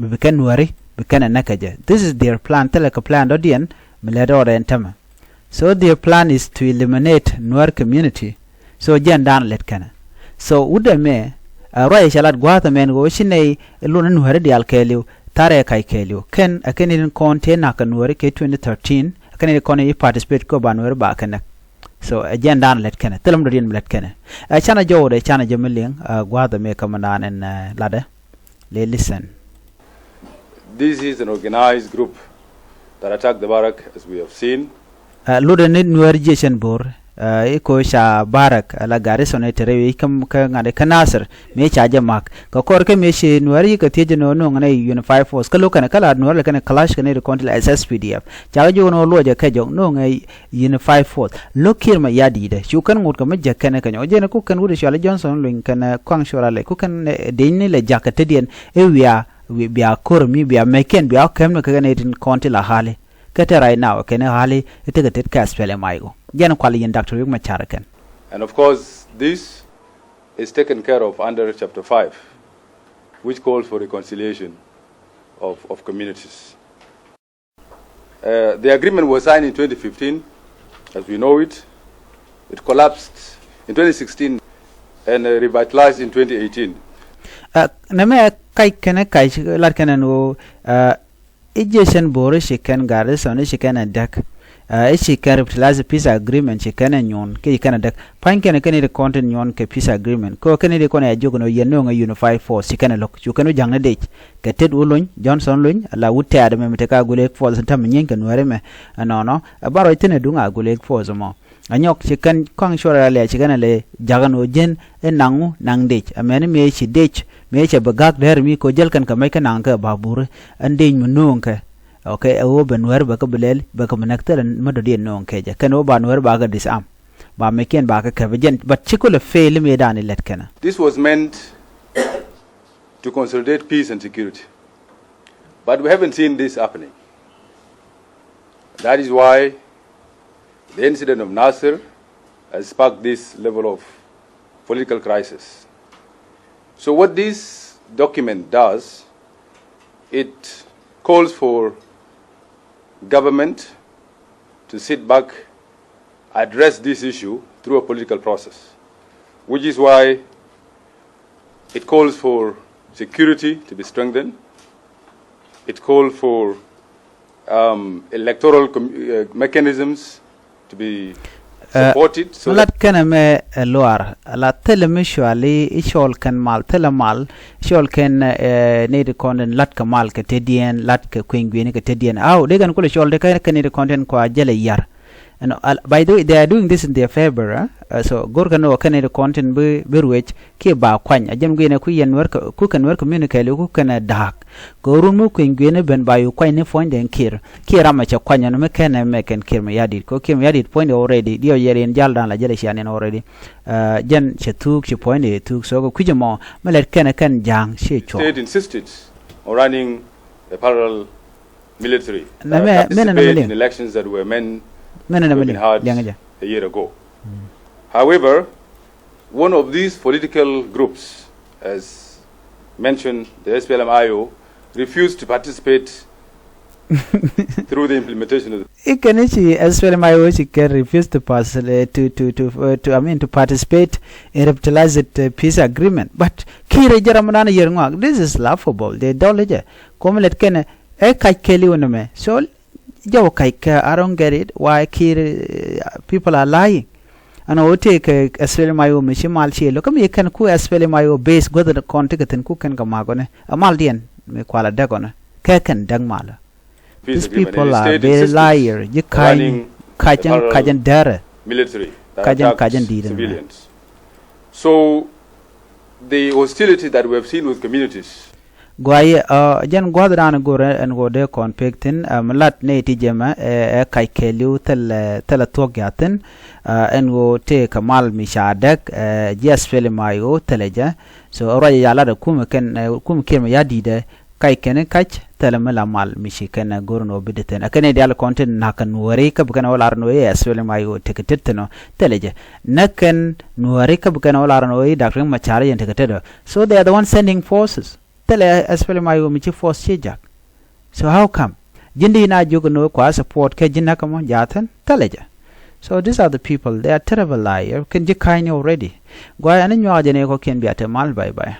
bekan nuari bekan nakaja. This is their plan. Teleka plan odian meledo entama. So their plan is to eliminate Nuer community. So jan dan let kana. So uda me raya shalat gwata men go shine luna Nuer di alkeliu tare kai keliu. Ken akenin konte naka Nuer ke 2013 akenin kone participate ko ba Nuer ba kana. So jan dan let kana. Telam dodian let kana. Chana jode chana jamiling gwata me kamanan and lada. Listen. This is an organized group that attacked the barrack, as we have seen. Luda ni Nuer Jason Bor iko sha barak la Garissa ne tere kam ka ngade kanasar me cha jamak ka kor ke me she Nuer ka teje no no ngane Unify Force ka lokana kala Nuer kana clash kana de kontil SSPDF cha jo no loje ka jo no ngai Unify Force lokir ma yadi de shu kan ngut ka me jakana ka nyo je na ku kan wuri shala Johnson lin kana kwang shora le ku kan de ni le jakate dien e we bia kor mi bia meken bia kam no ka ne tin kontil la hale kete right now kene hali itegatet kaspele maigo jan kwali yen Dr. Yug Macharakan. And of course this is taken care of under chapter 5, which calls for reconciliation of communities. The agreement was signed in 2015 as we know it. It collapsed in 2016 and revitalized in 2018. Name kai kene kai lar kene no Egyptian Bore she can Garissa on she can deck. She can utilize a peace agreement she can nyon ke can deck. Pine can the content nyon ke peace agreement. Ko can the kona jogo no yeno Unify Force she can look. You can jang date. Keted ulun Johnson lun la would tear the memeteka gulek force and tamin can wear me. No about it in a dunga gulek force more. Anyok she can conshore le she can le jagano jen and nangu nang ditch. A man me she ditch. Mecha bagak der mi ko jel kan ka mai kan anka babur ande mununka okay o benwer ba ka belel ba ka manakter mado di nonke ja kan o banwer ba ga disam ba meken ba ka kavejen but chikule fail me dan let kana. This was meant to consolidate peace and security, but we haven't seen this happening. That is why the incident of Nasser has sparked this level of political crisis. So what this document does, it calls for government to sit back, address this issue through a political process, which is why it calls for security to be strengthened. It calls for electoral mechanisms to be supported. So lat kana me loar la telemishwali ishol kan mal telemal ishol kan need content lat kamal ke tedien lat ke kwingwini ke tedien aw de gan kule shol de kan need content ko ajele yar and by the way they are doing this in their favor so gorga no kan need content be berwech ke ba kwany ajem gene ku yen work ku kan work communicate ku kan dak gorun mu kwingwini ben bayu kwany ne fond den kira ma cha kwanya no me kan me kan kir me yadit ko kim yadit point already dio yeren jaldan la jele shanen already jen chetuk che point e tuk so ko kujemo melet kan jang she cho state insisted on running a parallel military in elections that were meant a year ago. However, one of these political groups, as mentioned, the SPLM-IO, refused to participate through the implementation of the SPLM-IO can refuse to participate in revitalized peace agreement. But Kira Jaramanana Yerngwag, this is laughable. They don't let it can a kaikeli uname. So I don't get it. Why people are lying? And I will take a SPLM-IO Mishimal Chi. Look at me, can cook SPLM-IO base go to the contact and cook and Gamagone, a Maldian, Quala Dagona, Kakan Dagmala. These people are very liar. You Kajan Dara military Kajan civilians. So the hostility that we have seen with communities. Guay jan guadran gore and go de conpectin lat ne tijema kai kelu tel togaten and go take a mal mishadak yes felemayo teleja so ora yala de kum kirma yadide kai ken kach telemela mal mishiken gorno bideten akane dal content nakan wari ka bukana wala arno yes felemayo teketetno teleja nakan nuari ka bukana wala arno Dr. Machari and teketedo so they are the ones sending forces. tele especially my michi force chejak. So how come? Jindi na jogo no kwa support ke jinna kamo jatan teleja. So these are the people. They are terrible liar. Can you kind already? Gwa ane nywa jene ko ken biate mal bye bye.